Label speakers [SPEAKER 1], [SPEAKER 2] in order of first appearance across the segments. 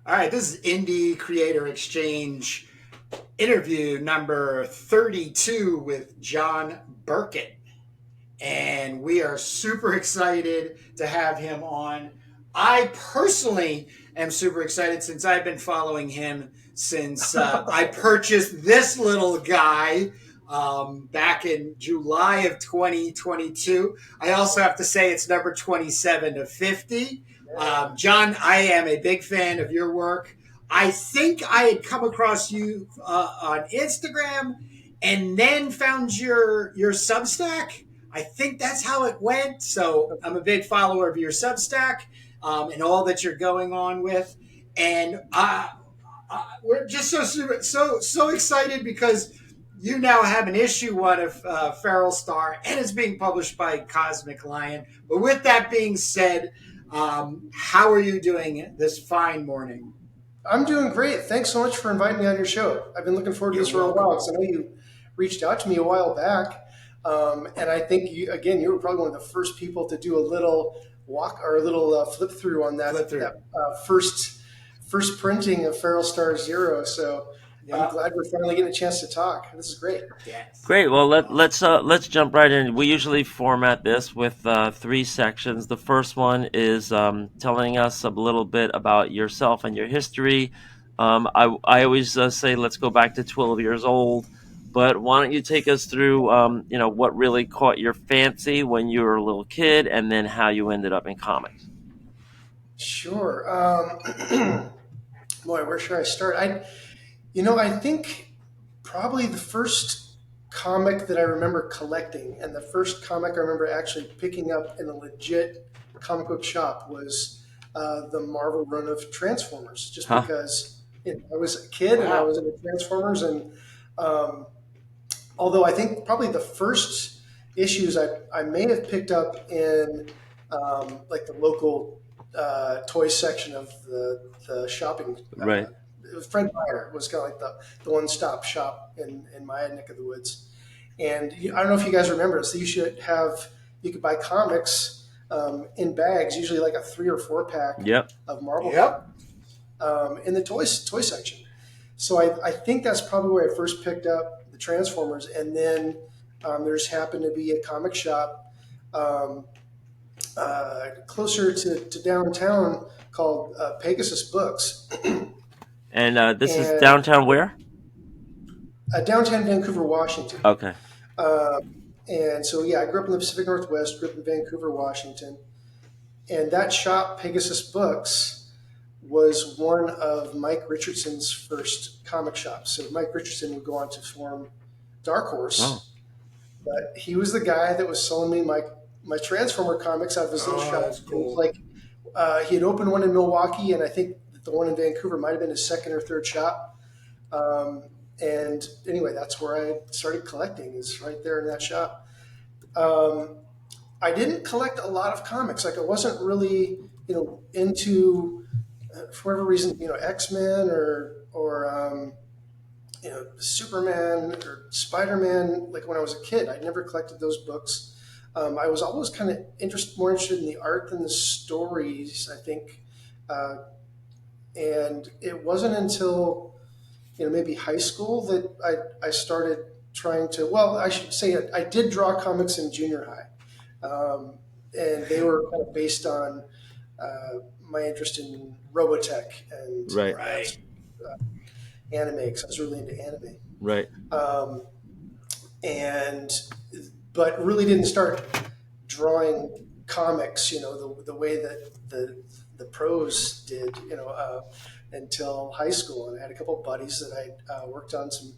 [SPEAKER 1] All right, this is Indie Creator Exchange interview number 32 with John Burkett. And we are super excited to have him on. I personally am super excited since I've been following him since I purchased this little guy back in July of 2022. I also have to say it's number 27 of 50. John, I am a big fan of your work. I think I had come across you on Instagram and then found your Substack. I think that's how it went. So I'm a big follower of your Substack and all that you're going on with, and we're just so excited because you now have an issue one of Feral Star, and it's being published by Cosmic Lion. But with that being said, how are you doing this fine morning?
[SPEAKER 2] I'm doing great. Thanks so much for inviting me on your show. I've been looking forward to
[SPEAKER 1] You're
[SPEAKER 2] this for a while
[SPEAKER 1] welcome.
[SPEAKER 2] because I know you reached out to me a while back. And I think you were probably one of the first people to do a little walk or a little flip through on
[SPEAKER 1] Flip
[SPEAKER 2] that
[SPEAKER 1] through.
[SPEAKER 2] first printing of Feral Star Zero. So I'm
[SPEAKER 1] Yeah.
[SPEAKER 2] glad we're finally getting a chance to talk. This is great.
[SPEAKER 1] Yes.
[SPEAKER 3] Great. Well,
[SPEAKER 1] Awesome.
[SPEAKER 3] let's jump right in. We usually format this with three sections. The first one is telling us a little bit about yourself and your history. I always say let's go back to 12 years old, but why don't you take us through what really caught your fancy when you were a little kid, and then how you ended up in comics.
[SPEAKER 2] Sure. Boy, where should I start? I think probably the first comic that I remember collecting and the first comic I remember actually picking up in a legit comic book shop was the Marvel run of Transformers, just
[SPEAKER 3] Huh?
[SPEAKER 2] because I was a kid and I
[SPEAKER 1] Wow.
[SPEAKER 2] was into Transformers. And um, although I think probably the first issues I may have picked up in like the local toy section of the shopping.
[SPEAKER 3] Right.
[SPEAKER 2] Fred Meyer was kind of like the one stop shop in my neck of the woods. And I don't know if you guys remember this. You could buy comics in bags, usually like a 3 or 4 pack
[SPEAKER 3] Yep.
[SPEAKER 2] of Marvel
[SPEAKER 1] Yep.
[SPEAKER 2] comics in the toy section. So I think that's probably where I first picked up the Transformers. And then there's happened to be a comic shop um, closer to downtown called Pegasus Books.
[SPEAKER 3] And this is
[SPEAKER 2] And
[SPEAKER 3] downtown where?
[SPEAKER 2] downtown Vancouver, Washington.
[SPEAKER 3] Okay.
[SPEAKER 2] And so, yeah, I grew up in the Pacific Northwest, grew up in Vancouver, Washington. And that shop, Pegasus Books, was one of Mike Richardson's first comic shops. So Mike Richardson would go on to form Dark
[SPEAKER 3] Oh,
[SPEAKER 2] Horse, but he was the guy that was selling me my Transformer comics out of his little
[SPEAKER 1] Oh,
[SPEAKER 2] shop.
[SPEAKER 1] that's
[SPEAKER 2] It was
[SPEAKER 1] cool.
[SPEAKER 2] like he had opened one in Milwaukee, and I think the one in Vancouver might have been his second or third shop. Um, and anyway, that's where I started collecting, is right there in that shop. Um, I didn't collect a lot of comics. Like I wasn't really, into for whatever reason, X Men or Superman or Spider Man. Like when I was a kid, I never collected those books. I was always kind of more interested in the art than the stories. I think, uh, and it wasn't until maybe high school that I started trying to. Well, I should say I did draw comics in junior high, and they were kind of based on my interest in Robotech
[SPEAKER 3] right.
[SPEAKER 2] and that
[SPEAKER 1] Right.
[SPEAKER 2] sort of, anime, because I was really into anime.
[SPEAKER 3] Right.
[SPEAKER 2] Um, and but really didn't start drawing comics, the way that the pros did, until high school. And I had a couple of buddies that I worked on some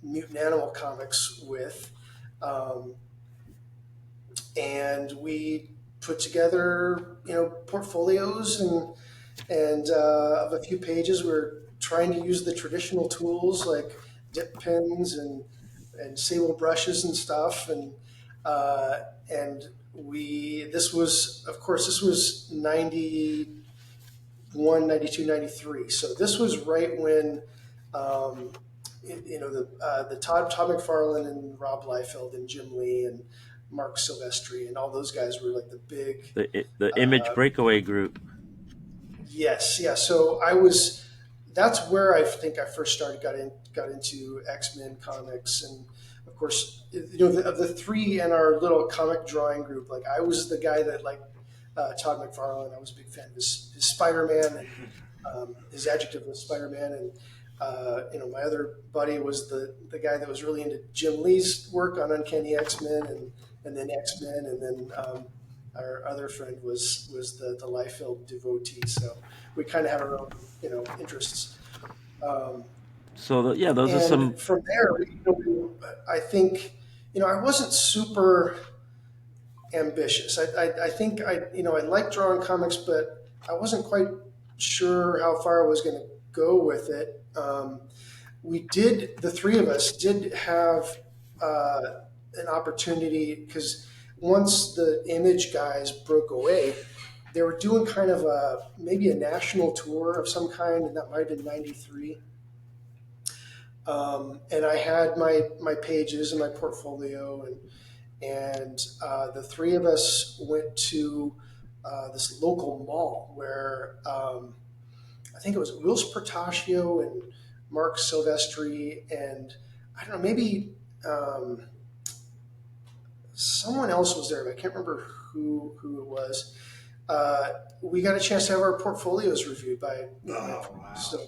[SPEAKER 2] mutant animal comics with, um, and we put together, portfolios and of a few pages. We're trying to use the traditional tools like dip pens and sable brushes and stuff, uh, and we this was of course this was 91, 92, 93. So this was right when um, the Todd McFarlane and Rob Liefeld and Jim Lee and Mark Silvestri and all those guys were like the big
[SPEAKER 3] The Image Breakaway Group.
[SPEAKER 2] Yes, yeah. So I was. That's where I think I first started got into X-Men comics, and of course, of the three in our little comic drawing group, like I was the guy that like Todd McFarlane. I was a big fan of his Spider-Man, and his adjective was Spider-Man, and my other buddy was the guy that was really into Jim Lee's work on Uncanny X-Men, and then X-Men, and then our other friend was the Liefeld devotee. So we kind of have our own interests. Um,
[SPEAKER 3] So yeah, those are some.
[SPEAKER 2] and from there, I think I wasn't super ambitious. I think I liked drawing comics, but I wasn't quite sure how far I was going to go with it. The three of us did have uh, an opportunity because once the Image guys broke away, they were doing kind of maybe a national tour of some kind, and that might have been '93. And I had my pages and my portfolio, and the three of us went to this local mall where I think it was Wills Portacio and Mark Silvestri, and I don't know, maybe someone else was there, but I can't remember who it was. We got a chance to have our portfolios reviewed by
[SPEAKER 1] Oh, wow.
[SPEAKER 2] so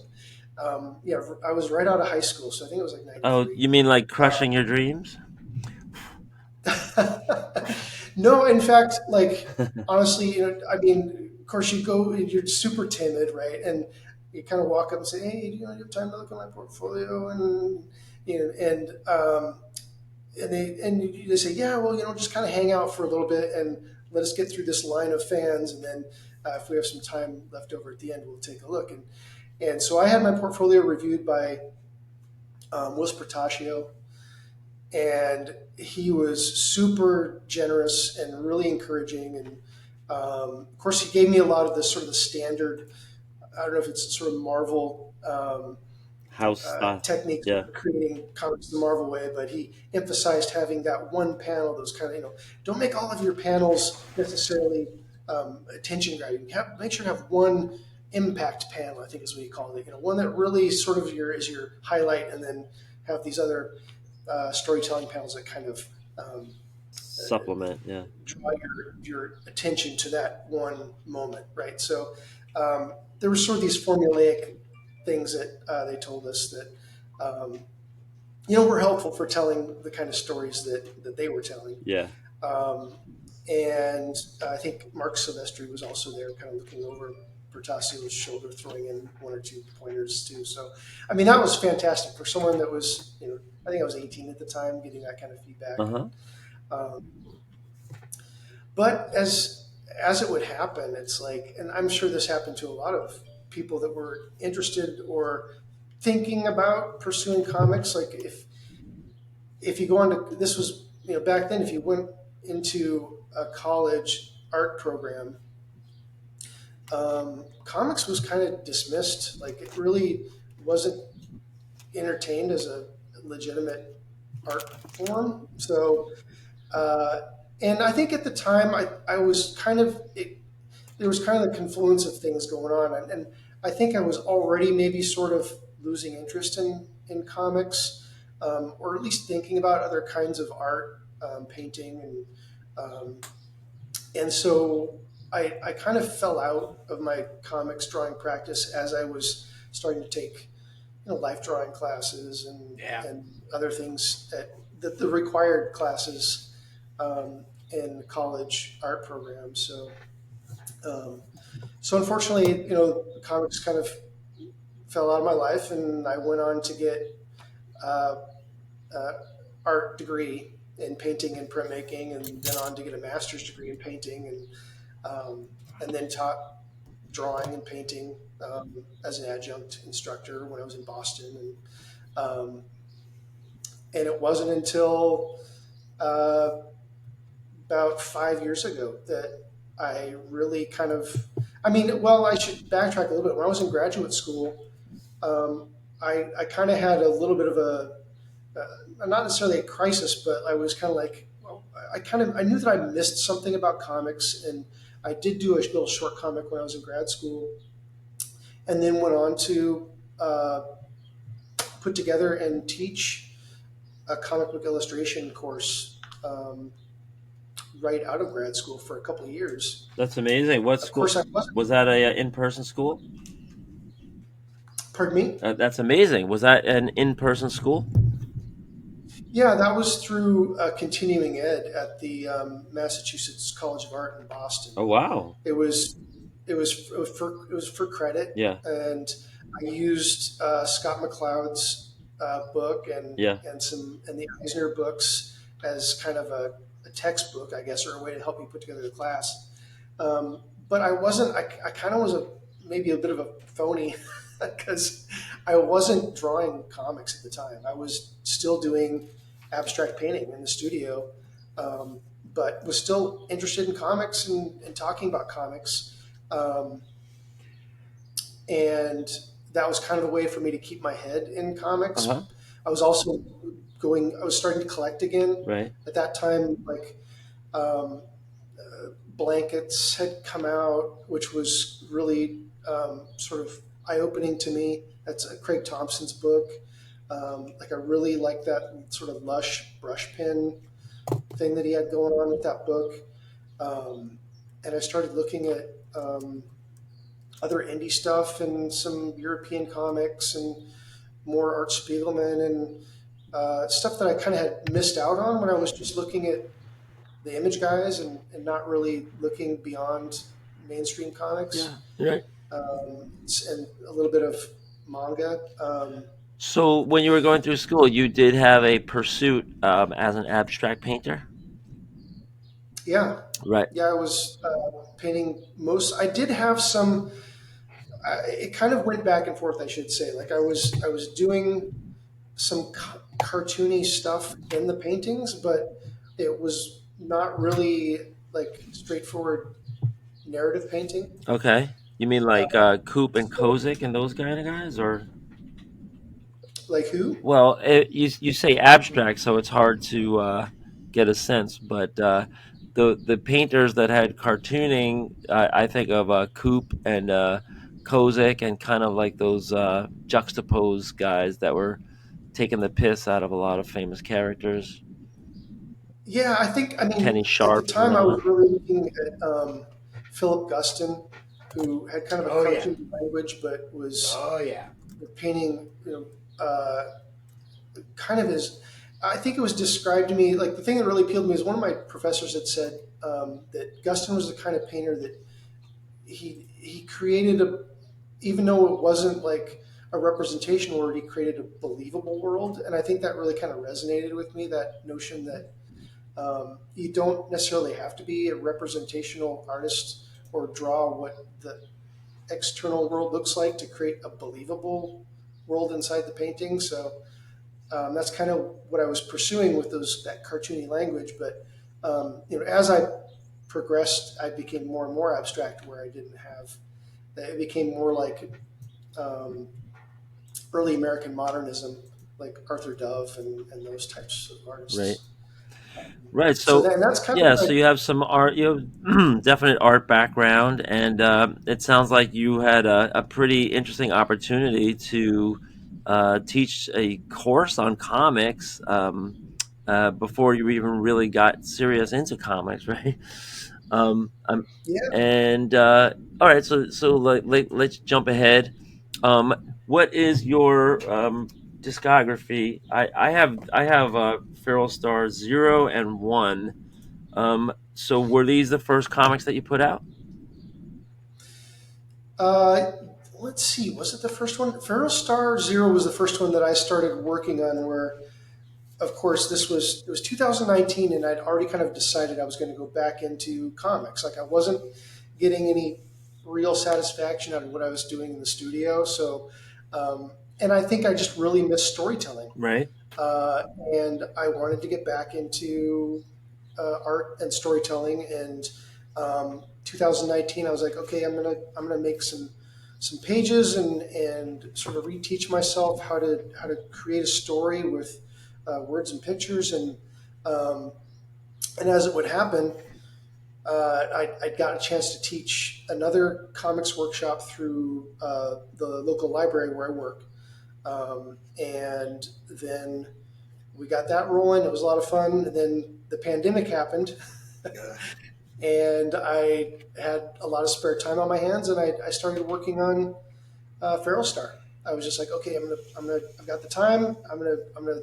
[SPEAKER 2] yeah, I was right out of high school, so I think it was like
[SPEAKER 3] Oh,
[SPEAKER 2] '93.
[SPEAKER 3] you mean like crushing your dreams?
[SPEAKER 2] No, in fact, like honestly, I mean, of course, you're super timid, right? And you kind of walk up and say, "Hey, do you have time to look at my portfolio?" And they say, "Yeah, well, just kind of hang out for a little bit and let us get through this line of fans, and then if we have some time left over at the end, we'll take a look." And so I had my portfolio reviewed by Willis Portacio, and he was super generous and really encouraging. And of course, he gave me a lot of the sort of the standard. I don't know if it's sort of Marvel
[SPEAKER 3] House stuff.
[SPEAKER 2] techniques
[SPEAKER 3] Yeah.
[SPEAKER 2] for creating comics the Marvel way, but he emphasized having that one panel. Those kind of don't make all of your panels necessarily attention grabbing. Make sure to have one impact panel. I think is what he called it. One that really sort of is your highlight, and then have these other storytelling panels that kind of
[SPEAKER 3] Supplement. Yeah.
[SPEAKER 2] draw your attention to that one moment, right? So there were sort of these formulaic things that they told us that were helpful for telling the kind of stories that they were telling.
[SPEAKER 3] Yeah.
[SPEAKER 2] Um, and I think Mark Silvestri was also there, kind of looking over Bertasio's shoulder, throwing in one or two pointers too. So, I mean, that was fantastic for someone that was, I think I was 18 at the time, getting that kind of feedback.
[SPEAKER 3] Uh-huh.
[SPEAKER 2] Um, but as it would happen, it's like, and I'm sure this happened to a lot of people that were interested or thinking about pursuing comics. Like if you go on to, this was back then, if you went into a college art program, comics was kind of dismissed. Like it really wasn't entertained as a legitimate art form. So, and I think at the time I was kind of, there was kind of the confluence of things going on. And I think I was already maybe sort of losing interest in comics, or at least thinking about other kinds of art, painting. And so I kind of fell out of my comics drawing practice as I was starting to take life drawing classes
[SPEAKER 1] Yeah.
[SPEAKER 2] and other things the required classes in college art programs. So unfortunately, comics kind of fell out of my life, and I went on to get uh, art degree in painting and printmaking, and then on to get a master's degree in painting, and then taught drawing and painting as an adjunct instructor when I was in Boston, and it wasn't until about 5 years ago that I really kind of, I should backtrack a little bit. When I was in graduate school, I kind of had a little bit of not necessarily a crisis, but I was kind of like, well, I knew that I missed something about comics, and I did do a little short comic when I was in grad school, and then went on to uh, put together and teach a comic book illustration course right out of grad school for a couple of years.
[SPEAKER 3] That's amazing. What
[SPEAKER 2] Of
[SPEAKER 3] school
[SPEAKER 2] course, I wasn't.
[SPEAKER 3] was that? A in-person school?
[SPEAKER 2] Pardon me.
[SPEAKER 3] That's amazing. Was that an in-person school?
[SPEAKER 2] Yeah, that was through continuing ed at the Massachusetts College of Art in Boston.
[SPEAKER 3] Oh wow.
[SPEAKER 2] It was it was for credit,
[SPEAKER 3] Yeah.
[SPEAKER 2] and I used Scott McCloud's book
[SPEAKER 3] Yeah.
[SPEAKER 2] and the Eisner books as kind of a textbook, I guess, or a way to help me put together the class. But I wasn't. I kind of was maybe a bit of a phony because I wasn't drawing comics at the time. I was still doing abstract painting in the studio, um, but was still interested in comics and talking about comics. Um, and that was kind of a way for me to keep my head in
[SPEAKER 3] Uh-huh.
[SPEAKER 2] comics. I was also I was starting to collect again
[SPEAKER 3] Right.
[SPEAKER 2] at that time. Like um, Blankets had come out, which was really sort of eye opening to me. That's Craig Thompson's book. Like I really like that sort of lush brush pen thing that he had going on with that book. And I started looking at other indie stuff and some European comics and more Art Spiegelman and stuff that I kind of had missed out on when I was just looking at the image guys and not really looking beyond mainstream comics,
[SPEAKER 3] Yeah. Right.
[SPEAKER 2] and a little bit of manga.
[SPEAKER 3] So when you were going through school, you did have a pursuit as an abstract painter,
[SPEAKER 2] Yeah,
[SPEAKER 3] right?
[SPEAKER 2] yeah, I was painting most. I did have some. It kind of went back and forth, I should say. Like I was doing some cartoony stuff in the paintings, but it was not really like straightforward narrative painting.
[SPEAKER 3] Okay. You mean like Coop and
[SPEAKER 2] So,
[SPEAKER 3] Kozik and those kind of guys, or
[SPEAKER 2] like who?
[SPEAKER 3] well, you say abstract, so it's hard to get a sense. But the painters that had cartooning, I think of Coop and Kozik, and kind of like those juxtaposed guys that were taking the piss out of a lot of famous characters.
[SPEAKER 2] Yeah, I think. I
[SPEAKER 3] Kenny
[SPEAKER 2] mean, at the
[SPEAKER 3] Sharp and
[SPEAKER 2] time, I was
[SPEAKER 3] whatnot.
[SPEAKER 2] really looking at Philip Guston, who had kind of a
[SPEAKER 1] Oh yeah.
[SPEAKER 2] cartoon language, but was
[SPEAKER 1] Oh yeah.
[SPEAKER 2] painting. Kind of as I think it was described to me. Like the thing that really appealed to me is one of my professors had said that Guston was the kind of painter that he created a, even though it wasn't like a representation world, he created a believable world, and I think that really kind of resonated with me. That notion that you don't necessarily have to be a representational artist or draw what the external world looks like to create a believable world inside the painting. So that's kind of what I was pursuing with those that cartoony language. But as I progressed, I became more and more abstract, where I didn't have. It became more like um, early American modernism, like Arthur Dove and those types of
[SPEAKER 3] Right.
[SPEAKER 2] artists.
[SPEAKER 3] Right.
[SPEAKER 2] So
[SPEAKER 3] So,
[SPEAKER 2] then that's kind of
[SPEAKER 3] yeah. So
[SPEAKER 2] like
[SPEAKER 3] you have some art. You have definite art background, and it sounds like you had a pretty interesting opportunity to teach a course on comics before you even really got serious into comics, right? Um, um,
[SPEAKER 2] yeah.
[SPEAKER 3] and all right. So let's jump ahead. Um, what is your discography? I have Feral Star 0 and 1. So were these the first comics that you put out?
[SPEAKER 2] Uh, let's see. Was it the first one? Feral Star Zero was the first one that I started working on. Where, of course, it was 2019, and I'd already kind of decided I was going to go back into comics. Like I wasn't getting any real satisfaction out of what I was doing in the studio. So, and I think I just really missed storytelling,
[SPEAKER 3] Right.
[SPEAKER 2] uh, and I wanted to get back into art and storytelling. And 2019, I was like, okay, I'm gonna make some pages and sort of reteach myself how to create a story with words and pictures. Um, and as it would happen, I got a chance to teach another comics workshop through the local library where I work. And then we got that rolling. It was a lot of fun. And then the pandemic happened,
[SPEAKER 1] Yeah.
[SPEAKER 2] and I had a lot of spare time on my hands, and I started working on Feral Star. I was just like, okay, I've got the time. I'm gonna,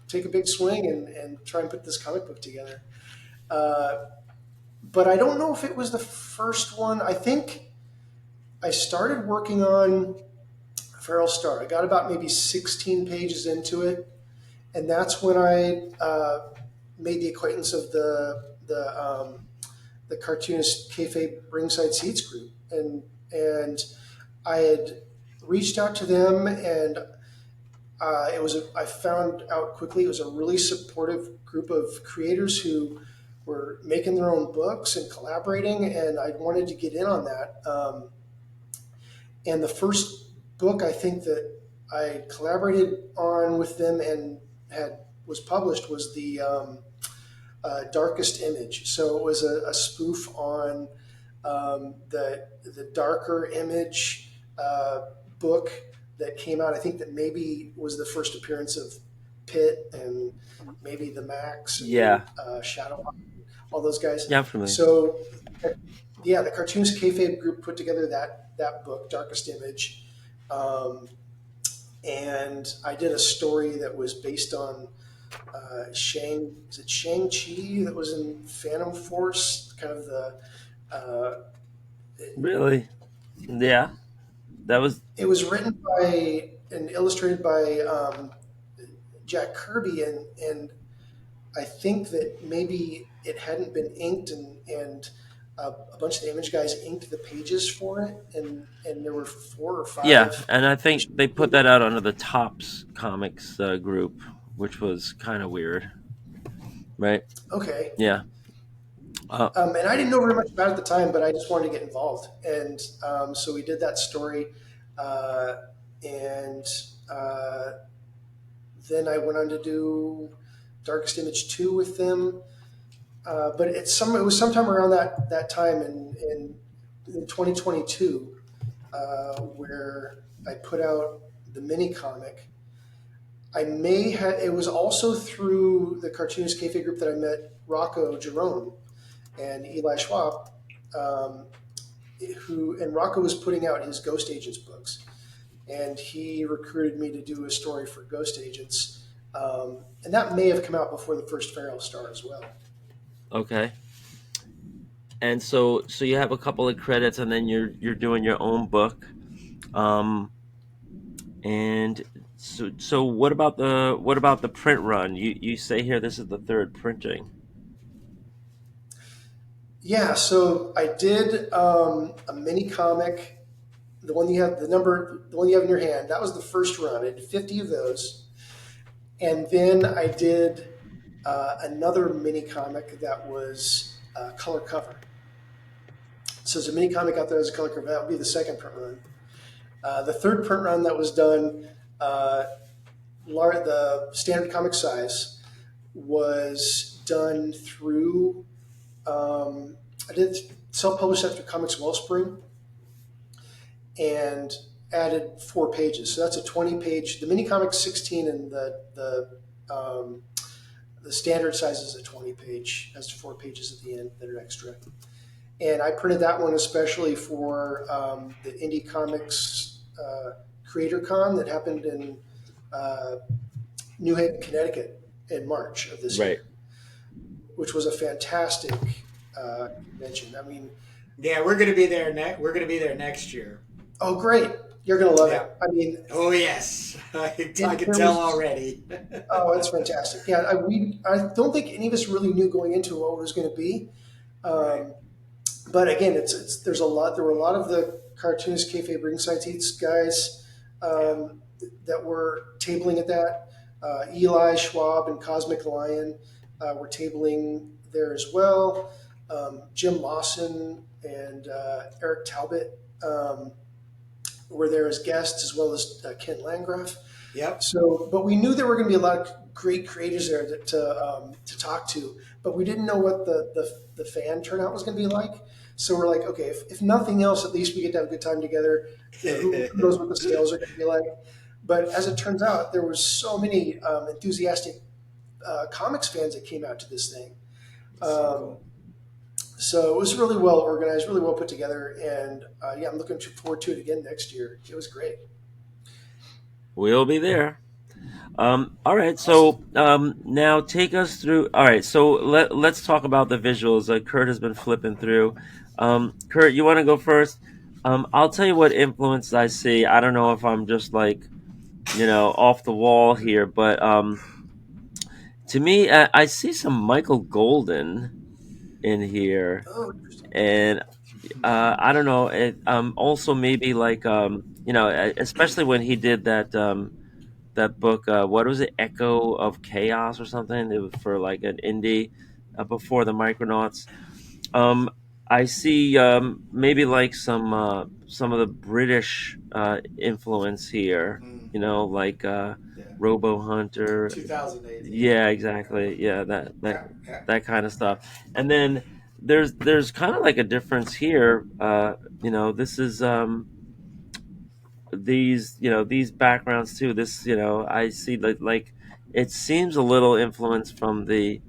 [SPEAKER 2] take a big swing and try and put this comic book together. Uh, but I don't know if it was the first one. I think I started working on Feral Star. I got about maybe 16 pages into it, and that's when I made the acquaintance of the cartoonist K-Fave Ringside Seats group, and I had reached out to them, and I found out quickly it was a really supportive group of creators who were making their own books and collaborating, and I wanted to get in on that. And the first book I think that I collaborated on with them and had was published was the Darkest Image. So it was a spoof on the Darker Image book that came out. I think that maybe was the first appearance of Pitt and maybe the Max, and,
[SPEAKER 3] Yeah,
[SPEAKER 2] Shadow, all those guys.
[SPEAKER 3] yeah, I'm familiar.
[SPEAKER 2] So yeah, the Cartoonist Kayfabe group put together that book, Darkest Image, and I did a story that was based on Shang-Chi that was in Phantom Force, kind of the. Uh,
[SPEAKER 3] Really? Yeah, that was
[SPEAKER 2] it was written by and illustrated by Jack Kirby, and I think that maybe it hadn't been inked, and a bunch of the image guys inked the pages for it, and there were 4 or 5.
[SPEAKER 3] yeah, and I think they put that out under the Tops Comics group, which was kind of weird, right?
[SPEAKER 2] Okay.
[SPEAKER 3] Yeah.
[SPEAKER 2] And I didn't know very much about it at the time, but I just wanted to get involved, and so we did that story, uh, and uh, then I went on to do Darkest Image 2 with them. But it was sometime around that time in 2022 where I put out the mini comic. I may have. It was also through the Cartoonist Cafe group that I met Rocco Jerome and Eli Schwab, um, and Rocco was putting out his Ghost Agents books, and he recruited me to do a story for Ghost Agents, and that may have come out before the first Feral Star as well.
[SPEAKER 3] Okay. And so you have a couple of credits, and then you're doing your own book. Um, and so what about the print run? You say here this is the third printing.
[SPEAKER 2] Yeah, so I did a mini comic, the one you have in your hand. That was the first run. I did 50 of those, and then I did another mini comic that was color cover. So there's a mini comic out there as a color cover. That would be the second print run. The third print run that was done, the standard comic size, was done through. I did self-publish that through Comics Wellspring and added 4 pages. So that's a 20-page. The mini comic's 16, and the standard size is a 20-page. Has 4 pages at the end that are extra. And I printed that one especially for the Indie Comics Creator Con that happened in New Haven, Connecticut in March of this
[SPEAKER 3] Right.
[SPEAKER 2] year, which was a fantastic convention. I mean,
[SPEAKER 1] Yeah, we're gonna be there we're gonna be there next year.
[SPEAKER 2] oh, great. You're going to love
[SPEAKER 1] Yeah.
[SPEAKER 2] it. I mean,
[SPEAKER 1] Oh yes, I can
[SPEAKER 2] there
[SPEAKER 1] tell
[SPEAKER 2] was,
[SPEAKER 1] already.
[SPEAKER 2] oh, it's fantastic. Yeah, I don't think any of us really knew going into what it was going to be.
[SPEAKER 1] Right.
[SPEAKER 2] But again, there's a lot. There were a lot of the cartoonist kayfabe ringside seats guys that were tabling at that. Eli Schwab and Cosmic Lion were tabling there as well. Jim Lawson and Eric Talbot were there as guests, as well as Kent Landgraf.
[SPEAKER 1] Yep.
[SPEAKER 2] So, but we knew there were going to be a lot of great creators there to talk to, but we didn't know what the fan turnout was going to be like. So we're like, okay, if nothing else, at least we get to have a good time together. You know, who knows what the sales are going to be like? But as it turns out, there were so many enthusiastic comics fans that came out to this thing.
[SPEAKER 1] So
[SPEAKER 2] Um,
[SPEAKER 1] cool.
[SPEAKER 2] so it was really well organized, really well put together, and yeah, I'm looking forward to it again next year. It was great.
[SPEAKER 3] We'll be there. All right, so
[SPEAKER 1] Awesome.
[SPEAKER 3] now take us through. All right, so let's talk about the visuals. Kurt has been flipping through. Kurt, you want to go first? I'll tell you what influences I see. I don't know if I'm just like off the wall here, but to me, I see some Michael Golden in here,
[SPEAKER 2] Oh, interesting.
[SPEAKER 3] and I don't know. Also maybe like especially when he did that book. What was it? Echo of Chaos or something? It was for like an indie before the Micronauts. Um, I see maybe like some of the British influence here.
[SPEAKER 1] Mm,
[SPEAKER 3] Like
[SPEAKER 1] yeah.
[SPEAKER 3] Robo Hunter.
[SPEAKER 1] 2080.
[SPEAKER 3] Yeah, exactly. Yeah,
[SPEAKER 1] Yeah. Yeah.
[SPEAKER 3] that kind of stuff. And then there's kind of like a difference here. This is these backgrounds too. This I see like it seems a little influence from the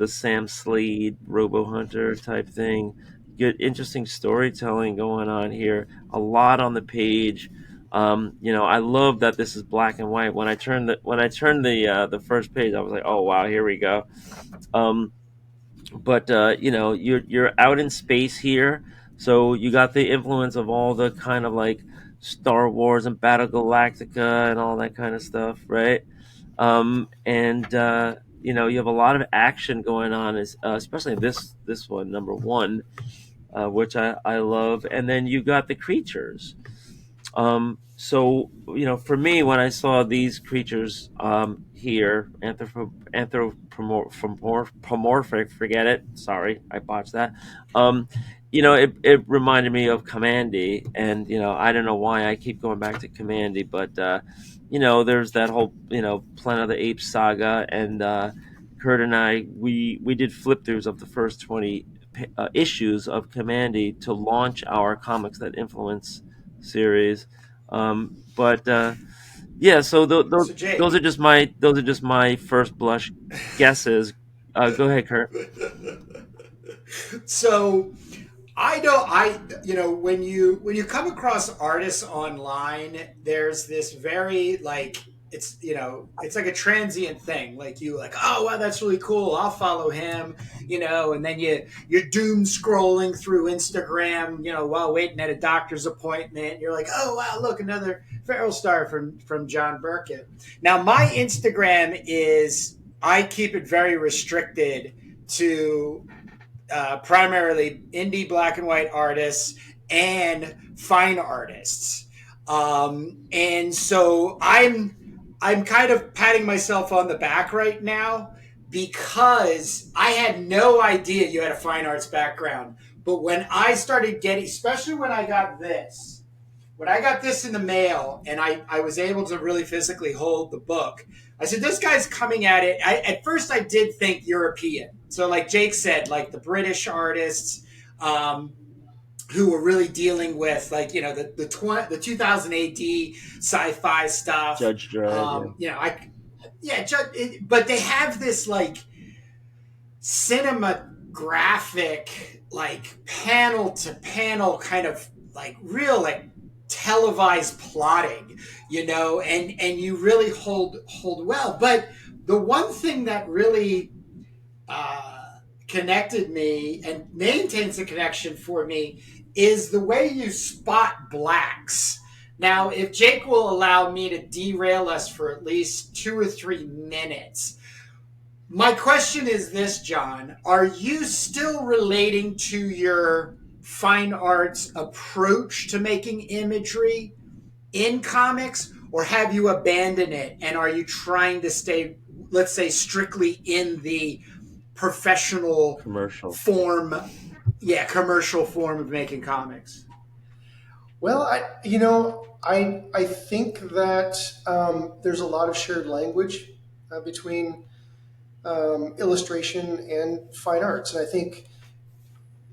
[SPEAKER 3] Sam Slade Robo Hunter type thing. Good interesting storytelling going on here. A lot on the page. I love that this is black and white. When I turned the first page, I was like, oh wow, here we go. Um, but you're out in space here, so you got the influence of all the kind of like Star Wars and Battle Galactica and all that kind of stuff, right? And you have a lot of action going on, especially this one, number one, which I love. And then you got the creatures. So for me, when I saw these creatures here, anthropomorphic, forget it. Sorry, I botched that. Um, it reminded me of Commandy, and I don't know why I keep going back to Commandy, but there's that whole Planet of the Apes saga, and Kurt and we did flip throughs of the first 20 issues of Commandy to launch our comics that influence series. But yeah, so
[SPEAKER 1] So Jake.
[SPEAKER 3] those are just my first blush guesses. Go ahead, Kurt.
[SPEAKER 1] So when you come across artists online, there's this very like it's like a transient thing. Like you like, oh wow, that's really cool. I'll follow him, and then you're doom scrolling through Instagram, while waiting at a doctor's appointment. You're like, oh wow, look, another Feral Star from John Burkett. Now my Instagram is I keep it very restricted to primarily indie black and white artists and fine artists. And so I'm kind of patting myself on the back right now because I had no idea you had a fine arts background. But when I started getting, especially when I got this in the mail and I was able to really physically hold the book, I said, this guy's coming at it. At first, I did think European. So, like Jake said, like the British artists um, who were really dealing with, like, the 2000 AD sci-fi stuff.
[SPEAKER 3] Judge Dredd. Yeah.
[SPEAKER 1] But they have this, like, cinematographic, like panel to panel kind of like real like televised plotting, and you really hold well. But the one thing that really connected me and maintains a connection for me is the way you spot blacks. Now, if Jake will allow me to derail us for at least 2 or 3 minutes, my question is this, John. Are you still relating to your fine arts approach to making imagery in comics, or have you abandoned it? And are you trying to stay, let's say, strictly in the professional
[SPEAKER 3] Commercial.
[SPEAKER 1] form, commercial form of making comics?
[SPEAKER 2] Well, I think that there's a lot of shared language between illustration and fine arts. And I think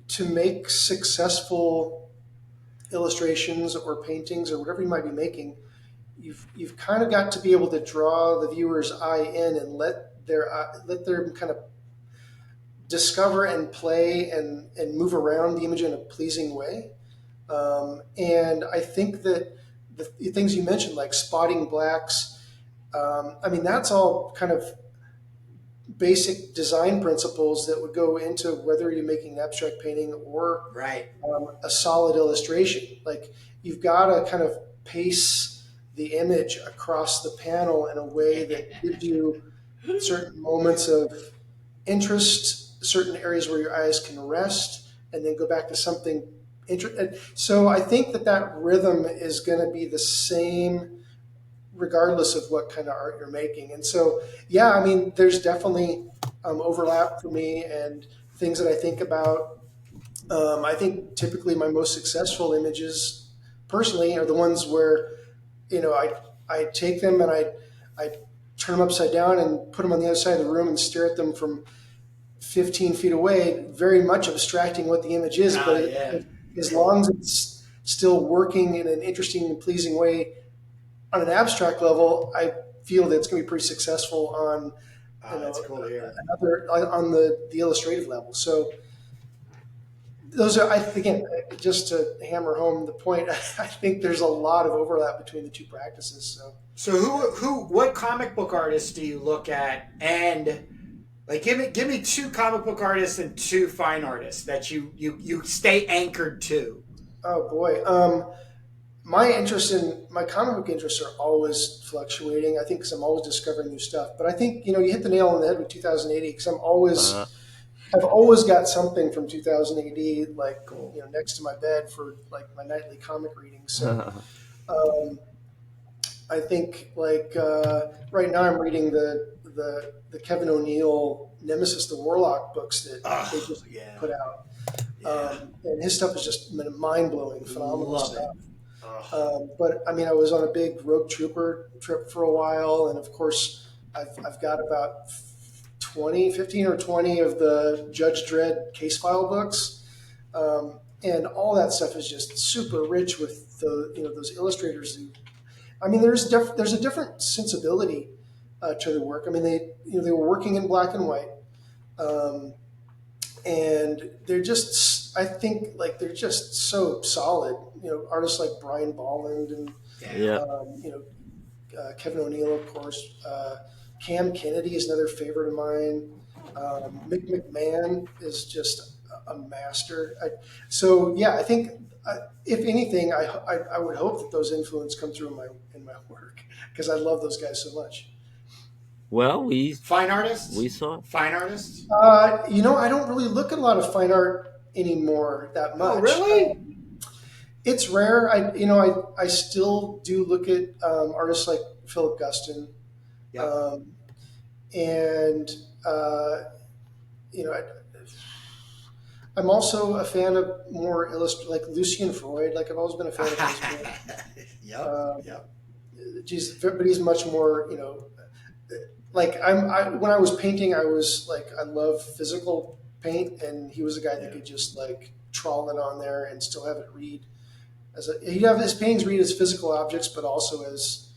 [SPEAKER 2] to make successful illustrations or paintings or whatever you might be making, you've kind of got to be able to draw the viewer's eye in and let them kind of discover and play and move around the image in a pleasing way. And I think that the things you mentioned, like spotting blacks, I mean, that's all kind of basic design principles that would go into whether you're making an abstract painting or
[SPEAKER 1] Right.
[SPEAKER 2] a solid illustration. Like you've got to kind of pace the image across the panel in a way that gives you certain moments of interest, certain areas where your eyes can rest, and then go back to something interesting. So I think that rhythm is going to be the same regardless of what kind of art you're making. And so, yeah, I mean, there's definitely overlap for me and things that I think about. I think typically my most successful images, personally, are the ones where I take them and I turn them upside down and put them on the other side of the room and stare at them from 15 feet away, very much abstracting what the image is, but
[SPEAKER 1] Yeah.
[SPEAKER 2] as long as it's still working in an interesting and pleasing way on an abstract level, I feel that it's going to be pretty successful on
[SPEAKER 1] That's cool to hear.
[SPEAKER 2] another on the illustrative level. So those are, again, just to hammer home the point. I think there's a lot of overlap between the two practices.
[SPEAKER 1] So what comic book artists do you look at, and like give me two comic book artists and two fine artists that you stay anchored to?
[SPEAKER 2] Oh boy, my comic book interests are always fluctuating. I think because I'm always discovering new stuff. But I think you hit the nail on the head with 2080 because
[SPEAKER 3] Uh,
[SPEAKER 2] I've always got something from 2080 like
[SPEAKER 1] Cool.
[SPEAKER 2] next to my bed for like my nightly comic reading. So um, I think like right now I'm reading the Kevin O'Neill Nemesis the Warlock books that they
[SPEAKER 1] Oh
[SPEAKER 2] just
[SPEAKER 1] yeah,
[SPEAKER 2] put out,
[SPEAKER 1] yeah.
[SPEAKER 2] and his stuff is just mind blowing, phenomenal
[SPEAKER 1] Love it.
[SPEAKER 2] stuff.
[SPEAKER 1] Oh,
[SPEAKER 2] But I mean, I was on a big Rogue Trooper trip for a while, and of course, I've got about 15 or 20 of the Judge Dredd case file books, and all that stuff is just super rich with those illustrators who, I mean, there's a different sensibility to their work. I mean, they were working in black and white, um, and they're just, I think, like they're just so solid. Artists like Brian Bolland and
[SPEAKER 1] yeah.
[SPEAKER 3] yeah.
[SPEAKER 2] Kevin O'Neill, of course. Cam Kennedy is another favorite of mine. Mick McMahon is just a master. So yeah, I think if anything, I would hope that those influences come through in my work because I love those guys so much.
[SPEAKER 3] Well, we
[SPEAKER 1] Fine artists.
[SPEAKER 3] we saw.
[SPEAKER 1] Fine artists.
[SPEAKER 2] I don't really look at a lot of fine art anymore that
[SPEAKER 1] Oh
[SPEAKER 2] much.
[SPEAKER 1] really?
[SPEAKER 2] It's rare. I still do look at artists like Philip Guston,
[SPEAKER 1] Yep.
[SPEAKER 2] and you know, I, I'm also a fan of more like Lucian Freud. Like I've always been a fan of his work.
[SPEAKER 1] Yep.
[SPEAKER 2] Um,
[SPEAKER 1] Yep.
[SPEAKER 2] but he's much more, like when I was painting, I was like, I love physical paint, and he was a guy that
[SPEAKER 1] Yeah.
[SPEAKER 2] could just like trawl it on there and still have it read he'd have his paintings read as physical objects, but also as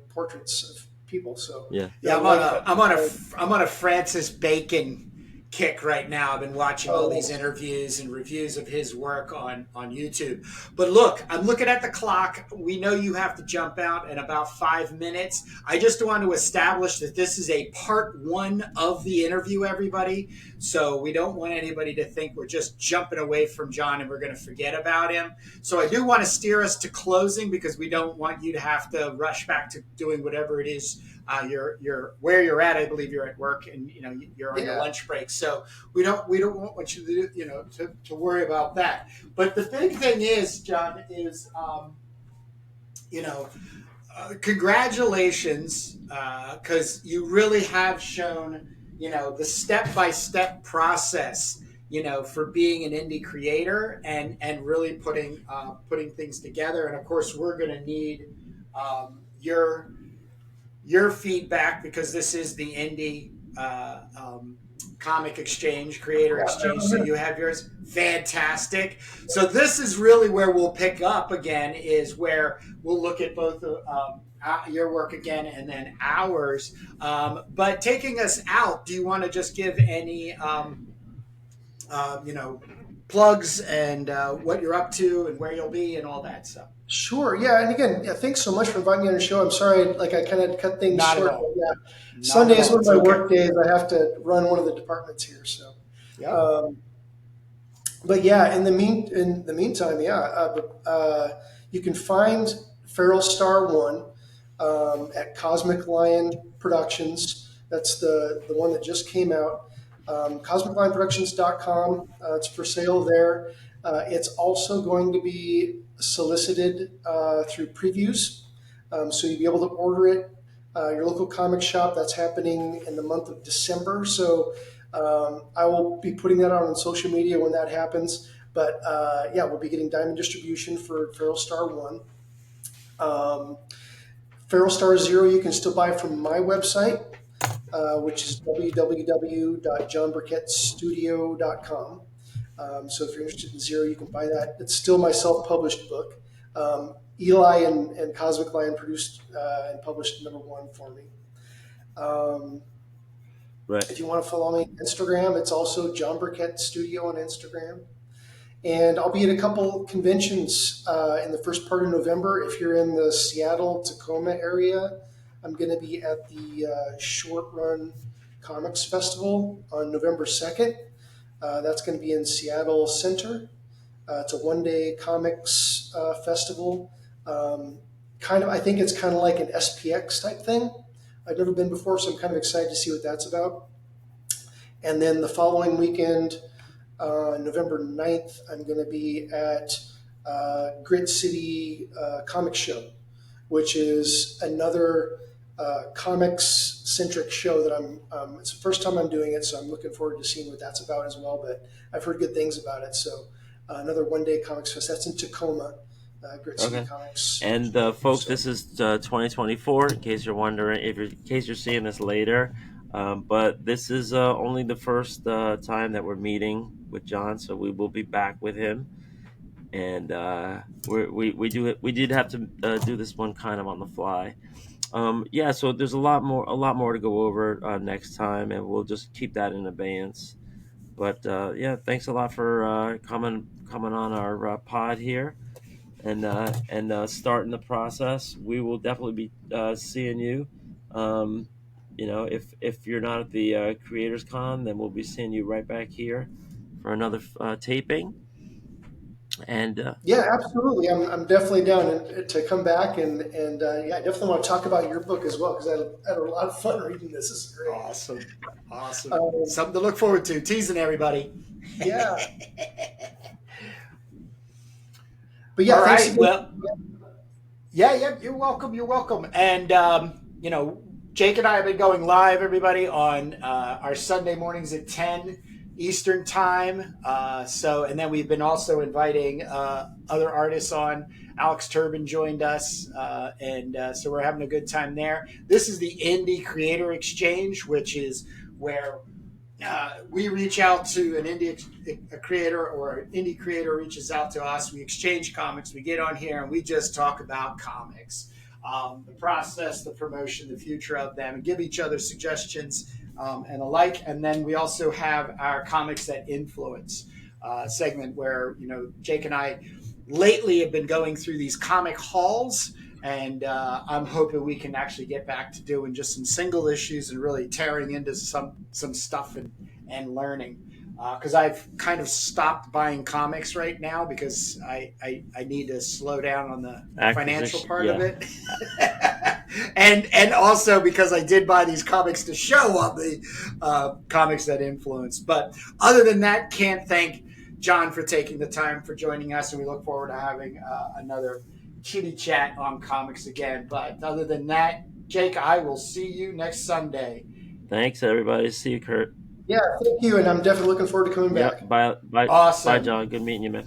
[SPEAKER 2] portraits of people. So
[SPEAKER 3] Yeah.
[SPEAKER 1] Yeah,
[SPEAKER 2] I
[SPEAKER 1] I'm on a Francis Bacon kick right now. I've been watching all these
[SPEAKER 2] nice.
[SPEAKER 1] interviews and reviews of his work on YouTube. But look, I'm looking at the clock. We know you have to jump out in about 5 minutes. I just want to establish that this is a part one of the interview, everybody. So we don't want anybody to think we're just jumping away from John and we're going to forget about him. So I do want to steer us to closing because we don't want you to have to rush back to doing whatever it is you're where you're at. I believe you're at work, and you're on your
[SPEAKER 2] Yeah.
[SPEAKER 1] lunch break. So we don't want you to to worry about that. But the big thing is, John, is congratulations, because you really have shown the step by step process. For being an indie creator and really putting things together. And of course, we're going to need your your feedback, because this is the indie comic exchange, creator exchange. So you have yours. Fantastic. So this is really where we'll pick up again, is where we'll look at both your work again and then ours. But taking us out, do you want to just give any, you know, plugs and what you're up to and where you'll be and all that stuff?
[SPEAKER 2] Sure. Yeah. And again, yeah, thanks so much for inviting me on the show. I'm sorry, like I kind of cut things
[SPEAKER 1] Not at
[SPEAKER 2] short. But
[SPEAKER 1] all.
[SPEAKER 2] yeah,
[SPEAKER 1] Not
[SPEAKER 2] Sunday
[SPEAKER 1] at
[SPEAKER 2] is
[SPEAKER 1] all.
[SPEAKER 2] one of
[SPEAKER 1] It's
[SPEAKER 2] my
[SPEAKER 1] okay.
[SPEAKER 2] work days. I have to run one of the departments here. So,
[SPEAKER 1] Yep.
[SPEAKER 2] um, but yeah, in the meantime, yeah, you can find Feral Star One at Cosmic Lion Productions. That's the one that just came out. CosmicLionProductions.com. It's for sale there. It's also going to be solicited through previews, so you'll be able to order it. Your local comic shop. That's happening in the month of December. So I will be putting that out on social media when that happens. But yeah, we'll be getting diamond distribution for Feral Star One. Feral Star Zero, you can still buy from my website, which is www.johnburkettstudio.com. So if you're interested in Zero, you can buy that. It's still my self-published book. Eli and Cosmic Lion produced and published number one for me.
[SPEAKER 3] Right.
[SPEAKER 2] If you want to follow me on Instagram, it's also John Burkett Studio on Instagram. And I'll be at a couple conventions in the first part of November. If you're in the Seattle, Tacoma area, I'm going to be at the Short Run Comics Festival on November 2nd. That's going to be in Seattle Center. It's a one-day comics festival. I think it's kind of like an SPX type thing. I've never been before, so I'm kind of excited to see what that's about. And then the following weekend, November 9th, I'm going to be at Grit City Comic Show, which is another comics-centric show that it's the first time I'm doing it, so I'm looking forward to seeing what that's about as well. But I've heard good things about it. So another one-day comics fest. That's in Tacoma, Grit City
[SPEAKER 3] Okay.
[SPEAKER 2] Comics.
[SPEAKER 3] And folks, this is 2024. In case you're wondering, in case you're seeing this later, but this is only the first time that we're meeting with John, so we will be back with him. And we did have to do this one kind of on the fly. Yeah, so there's a lot more to go over next time, and we'll just keep that in abeyance. But yeah, thanks a lot for coming on our pod here and starting the process. We will definitely be seeing you. Um, if you're not at the Creators Con, then we'll be seeing you right back here for another taping. And
[SPEAKER 2] Yeah, absolutely. I'm definitely down to come back and yeah, I definitely want to talk about your book as well because I had a lot of fun reading this. This is great.
[SPEAKER 1] Awesome. Awesome.
[SPEAKER 2] Um,
[SPEAKER 1] Something to look forward to. Teasing everybody.
[SPEAKER 2] yeah, but yeah,
[SPEAKER 1] All
[SPEAKER 2] thanks
[SPEAKER 1] right.
[SPEAKER 2] again.
[SPEAKER 1] Well, yeah. You're welcome. You're welcome. And, Jake and I have been going live, everybody, on our Sunday mornings at 10 Eastern time. And then we've been also inviting other artists on. Alex Turbin joined us, so we're having a good time there. This is the Indie Creator Exchange, which is where we reach out to a creator, or an indie creator reaches out to us. We exchange comics. We get on here and we just talk about comics, the process, the promotion, the future of them, and give each other suggestions and alike. And then we also have our Comics That Influence segment where, Jake and I lately have been going through these comic hauls, and I'm hoping we can actually get back to doing just some single issues and really tearing into some stuff and learning. Because I've kind of stopped buying comics right now because I need to slow down on the financial part of it. and also because I did buy these comics to show on the Comics That Influence. But other than that, can't thank John for taking the time for joining us, and we look forward to having another kitty chat on comics again. But other than that, Jake, I will see you next Sunday.
[SPEAKER 3] thanks, everybody. See you, Kurt.
[SPEAKER 2] Yeah, thank you, and I'm definitely looking forward to coming back.
[SPEAKER 3] Yep. Bye,
[SPEAKER 1] Awesome.
[SPEAKER 3] John. Good meeting you, man.